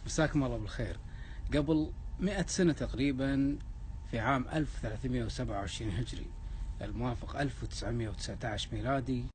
مساكم الله بالخير. قبل 100 سنة تقريبا، في عام 1327 هجري الموافق 1919 ميلادي،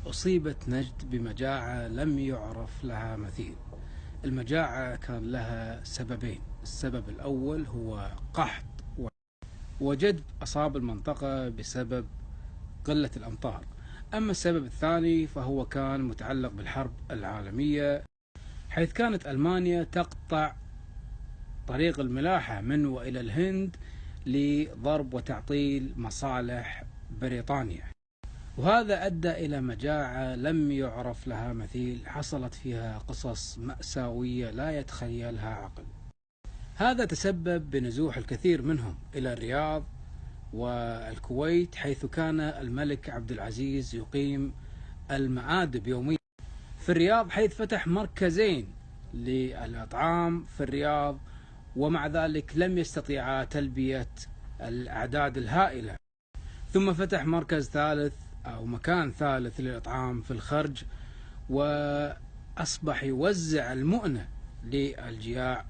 أصيبت نجد بمجاعة لم يعرف لها مثيل. المجاعة كان لها سببين. السبب الأول هو قحط وجدب أصاب المنطقة بسبب قلة الأمطار. أما السبب الثاني فهو كان متعلق بالحرب العالمية، حيث كانت ألمانيا تقطع طريق الملاحة من وإلى الهند لضرب وتعطيل مصالح بريطانيا، وهذا أدى إلى مجاعة لم يعرف لها مثيل، حصلت فيها قصص مأساوية لا يتخيلها عقل. هذا تسبب بنزوح الكثير منهم إلى الرياض والكويت، حيث كان الملك عبد العزيز يقيم المآدب يوميا في الرياض، حيث فتح مركزين للأطعام في الرياض، ومع ذلك لم يستطيعا تلبية الأعداد الهائلة. ثم فتح مركز ثالث أو مكان ثالث للأطعام في الخرج، وأصبح يوزع المؤنة للجياع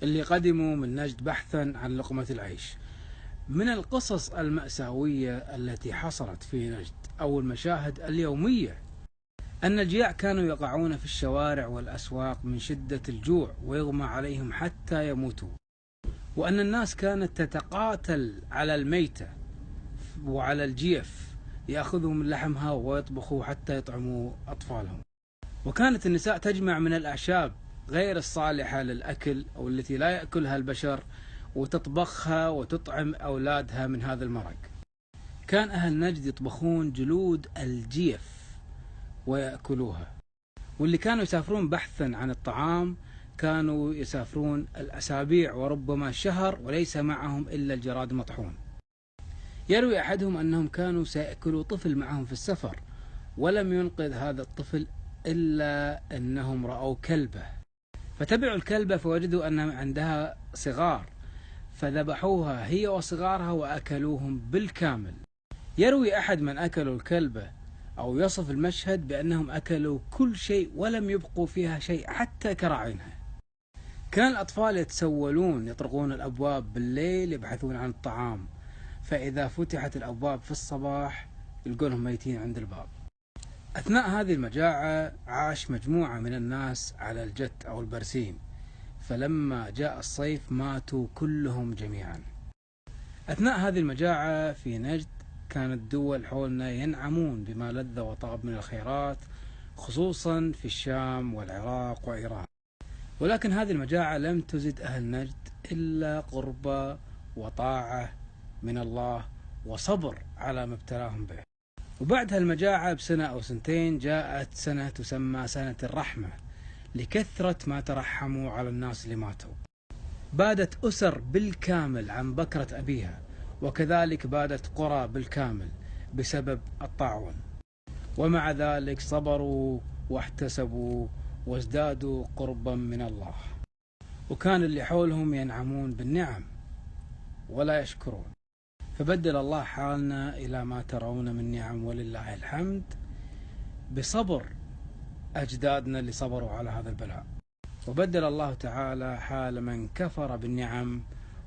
اللي قدموا من نجد بحثا عن لقمة العيش. من القصص المأساوية التي حصلت في نجد أو المشاهد اليومية أن الجياع كانوا يقعون في الشوارع والأسواق من شدة الجوع ويغمى عليهم حتى يموتوا، وأن الناس كانت تتقاتل على الميتة وعلى الجيف، يأخذوا من لحمها ويطبخوا حتى يطعموا أطفالهم. وكانت النساء تجمع من الأعشاب غير الصالحة للأكل أو التي لا يأكلها البشر، وتطبخها وتطعم أولادها من هذا المرق. كان أهل نجد يطبخون جلود الجيف ويأكلوها، واللي كانوا يسافرون بحثا عن الطعام كانوا يسافرون الأسابيع وربما شهر وليس معهم إلا الجراد المطحون. يروي أحدهم أنهم كانوا سيأكلوا طفل معهم في السفر، ولم ينقذ هذا الطفل إلا أنهم رأوا كلبة، فتبعوا الكلبة فوجدوا أن عندها صغار، فذبحوها هي وصغارها وأكلوهم بالكامل. يروي أحد من أكلوا الكلبة أو يصف المشهد بأنهم أكلوا كل شيء ولم يبقوا فيها شيء حتى كراعينها. كان الأطفال يتسولون يطرقون الأبواب بالليل يبحثون عن الطعام، فإذا فتحت الأبواب في الصباح يلقونهم ميتين عند الباب. أثناء هذه المجاعة عاش مجموعة من الناس على الجت أو البرسيم، فلما جاء الصيف ماتوا كلهم جميعا. أثناء هذه المجاعة في نجد كانت الدول حولنا ينعمون بما لذ وطاب من الخيرات، خصوصا في الشام والعراق وإيران، ولكن هذه المجاعة لم تزد أهل نجد إلا قربة وطاعة من الله وصبر على ما ابتلاهم به. وبعد هالمجاعة بسنة أو سنتين جاءت سنة تسمى سنة الرحمة، لكثرة ما ترحموا على الناس اللي ماتوا. بادت أسر بالكامل عن بكرة أبيها، وكذلك بادت قرى بالكامل بسبب الطاعون، ومع ذلك صبروا واحتسبوا وازدادوا قربا من الله، وكان اللي حولهم ينعمون بالنعم ولا يشكرون. فبدل الله حالنا إلى ما ترون من نعم ولله الحمد بصبر أجدادنا اللي صبروا على هذا البلاء، وبدل الله تعالى حال من كفر بالنعم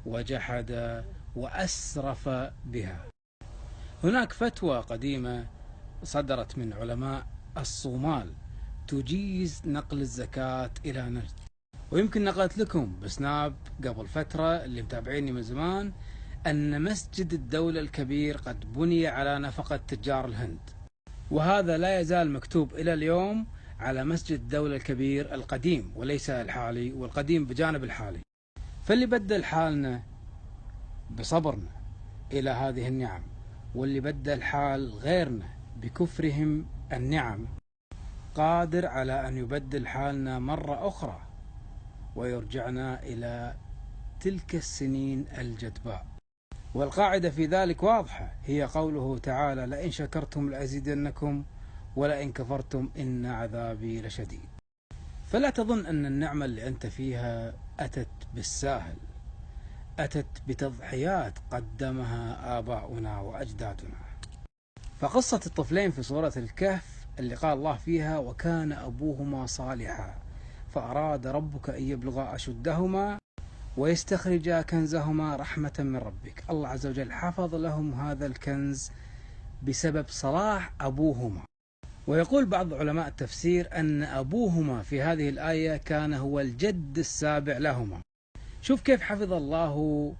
وجحد وأسرف بها. هناك فتوى قديمة صدرت من علماء الصومال تجيز نقل الزكاة إلى نجد، ويمكن نقلت لكم بسناب قبل فترة اللي متابعيني من زمان أن مسجد الدولة الكبير قد بني على نفقة تجار الهند، وهذا لا يزال مكتوب إلى اليوم على مسجد الدولة الكبير القديم وليس الحالي، والقديم بجانب الحالي. فاللي بدل حالنا بصبرنا إلى هذه النعم، واللي بدل حال غيرنا بكفرهم النعم، قادر على أن يبدل حالنا مرة أخرى ويرجعنا إلى تلك السنين الجدباء. والقاعدة في ذلك واضحة، هي قوله تعالى: لئن شكرتم لأزيدنكم ولئن كفرتم إن عذابي لشديد. فلا تظن أن النعمة اللي أنت فيها أتت بالساهل، أتت بتضحيات قدمها آباؤنا وأجدادنا. فقصة الطفلين في سورة الكهف اللي قال الله فيها: وكان أبوهما صالحا فأراد ربك أن يبلغا أشدهما ويستخرجا كنزهما رحمة من ربك. الله عز وجل حفظ لهم هذا الكنز بسبب صلاح أبوهما. ويقول بعض علماء التفسير أن أبوهما في هذه الآية كان هو الجد السابع لهما. شوف كيف حفظ الله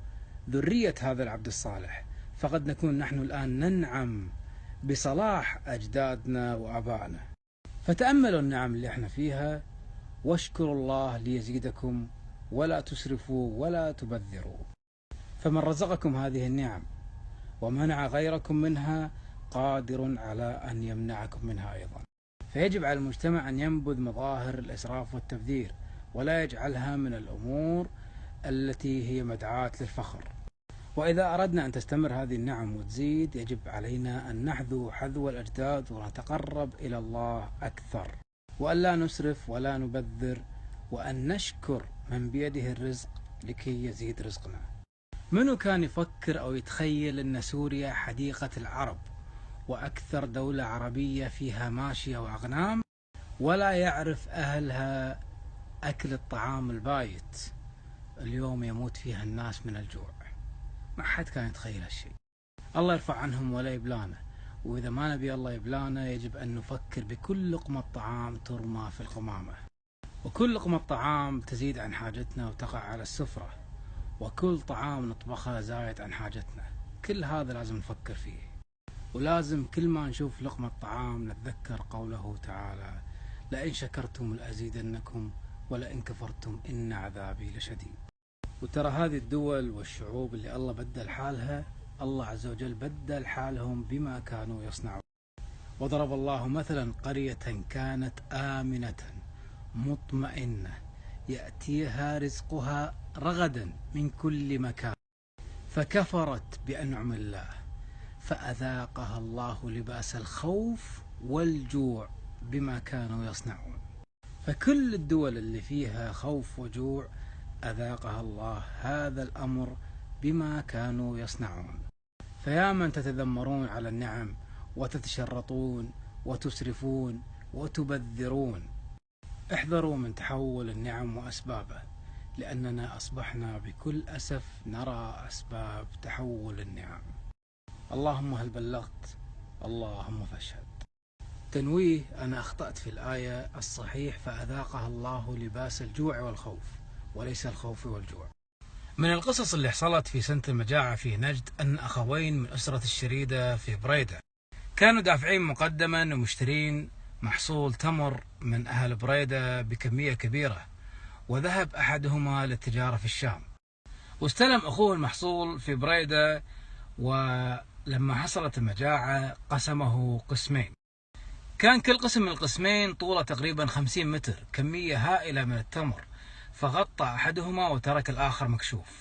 ذرية هذا العبد الصالح. فقد نكون نحن الآن ننعم بصلاح أجدادنا وآبائنا. فتأملوا النعم اللي احنا فيها، واشكروا الله ليزيدكم ولا تسرفوا ولا تبذروا. فمن رزقكم هذه النعم ومنع غيركم منها قادر على أن يمنعكم منها أيضا. فيجب على المجتمع أن ينبذ مظاهر الإسراف والتبذير ولا يجعلها من الأمور التي هي مدعاة للفخر. وإذا أردنا أن تستمر هذه النعم وتزيد يجب علينا أن نحذو حذو الأجداد ونتقرب إلى الله أكثر، وأن لا نسرف ولا نبذر، وأن نشكر من بيده الرزق لكي يزيد رزقنا. منو كان يفكر أو يتخيل أن سوريا حديقة العرب وأكثر دولة عربية فيها ماشية وأغنام ولا يعرف أهلها أكل الطعام البايت اليوم يموت فيها الناس من الجوع؟ ما حد كان يتخيل هالشيء. الله يرفع عنهم ولا يبلانا. وإذا ما نبي الله يبلانا يجب أن نفكر بكل لقمة طعام ترمى في القمامة، وكل لقمة طعام تزيد عن حاجتنا وتقع على السفرة، وكل طعام نطبخه زايد عن حاجتنا. كل هذا لازم نفكر فيه، ولازم كل ما نشوف لقمة طعام نتذكر قوله تعالى: لئن شكرتم لأزيدنكم ولئن كفرتم إن عذابي لشديد. وترى هذه الدول والشعوب اللي الله بدل حالها، الله عز وجل بدل حالهم بما كانوا يصنعون. وضرب الله مثلا قرية كانت آمنة مطمئنة يأتيها رزقها رغدا من كل مكان فكفرت بأنعم الله فأذاقها الله لباس الخوف والجوع بما كانوا يصنعون. فكل الدول اللي فيها خوف وجوع أذاقها الله هذا الأمر بما كانوا يصنعون. فيا من تتذمرون على النعم وتتشرطون وتسرفون وتبذرون، احذروا من تحول النعم وأسبابه، لأننا أصبحنا بكل أسف نرى أسباب تحول النعم. اللهم هل بلغت؟ اللهم فاشهد. تنويه: أنا أخطأت في الآية الصحيح فأذاقها الله لباس الجوع والخوف وليس الخوف والجوع. من القصص اللي حصلت في سنة المجاعة في نجد أن أخوين من أسرة الشريدة في بريدة كانوا دافعين مقدما ومشترين محصول تمر من أهل بريدة بكمية كبيرة، وذهب أحدهما للتجارة في الشام، واستلم أخوه المحصول في بريدة، ولما حصلت المجاعة قسمه قسمين. كان كل قسم من القسمين طوله تقريبا 50 متر، كمية هائلة من التمر، فغطى أحدهما وترك الآخر مكشوف.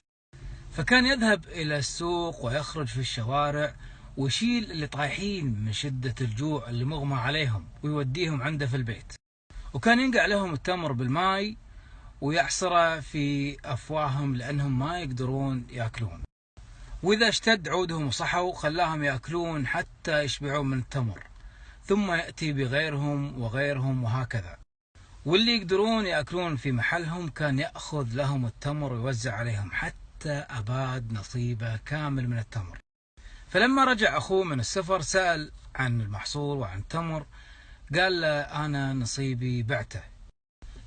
فكان يذهب إلى السوق ويخرج في الشوارع ويشيل اللي طايحين من شدة الجوع اللي مغمى عليهم ويوديهم عنده في البيت، وكان ينقع لهم التمر بالماء ويعصره في أفواههم لأنهم ما يقدرون يأكلون، وإذا اشتد عودهم وصحوا خلاهم يأكلون حتى يشبعون من التمر، ثم يأتي بغيرهم وغيرهم وهكذا. واللي يقدرون يأكلون في محلهم كان يأخذ لهم التمر ويوزع عليهم حتى أباد نصيبه كامل من التمر. فلما رجع أخوه من السفر سأل عن المحصول وعن التمر، قال له: أنا نصيبي بعته.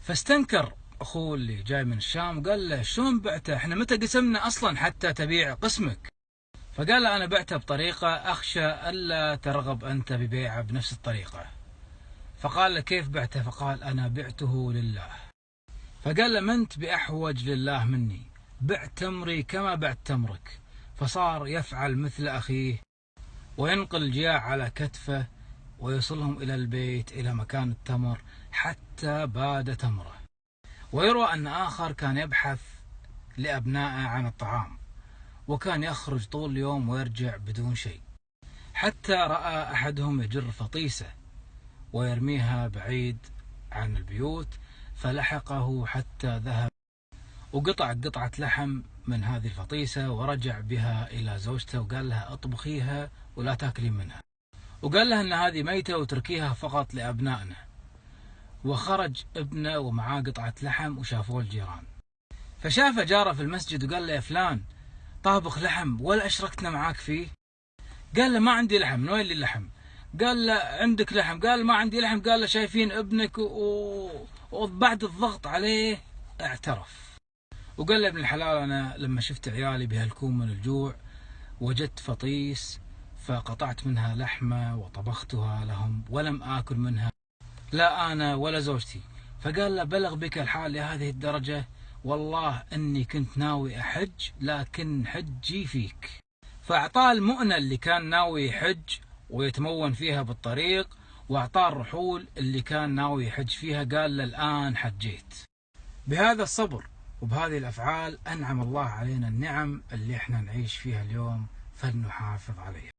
فاستنكر أخوه اللي جاي من الشام، قال له: شلون بعته؟ احنا متى قسمنا أصلا حتى تبيع قسمك؟ فقال له: أنا بعته بطريقة أخشى ألا ترغب أنت ببيعه بنفس الطريقة. فقال له: كيف بعته؟ فقال: أنا بعته لله. فقال له: ما أنت بأحوج لله مني، بع تمري كما بعت تمرك. فصار يفعل مثل أخيه وينقل الجياع على كتفه ويوصلهم إلى البيت إلى مكان التمر حتى باد تمره. ويروى أن آخر كان يبحث لأبنائه عن الطعام، وكان يخرج طول اليوم ويرجع بدون شيء، حتى رأى أحدهم يجر فطيسة ويرميها بعيد عن البيوت، فلحقه حتى ذهب وقطع قطعة لحم من هذه الفطيسة ورجع بها إلى زوجته وقال لها: اطبخيها ولا تاكلين منها، وقال لها أن هذه ميتة وتركيها فقط لأبنائنا. وخرج ابنه ومعاه قطعة لحم وشافوه الجيران، فشافه جاره في المسجد وقال له: يا فلان، طابخ لحم ولا أشركتنا معاك فيه؟ قال له: ما عندي لحم. من وين لي اللحم؟ قال له: عندك لحم. قال: ما عندي لحم. قال له: شايفين ابنك وبعد الضغط عليه اعترف وقال له: ابن الحلال، أنا لما شفت عيالي بيهلكون من الجوع وجدت فطيس فقطعت منها لحمة وطبختها لهم ولم آكل منها، لا أنا ولا زوجتي. فقال له: بلغ بك الحال لهذه الدرجة؟ والله أني كنت ناوي أحج لكن حجي فيك. فأعطاه المؤنة اللي كان ناوي يحج ويتمون فيها بالطريق، وأعطاه الرحول اللي كان ناوي يحج فيها، قال له: الآن حجيت. بهذا الصبر وبهذه الأفعال أنعم الله علينا النعم اللي احنا نعيش فيها اليوم، فلنحافظ عليها.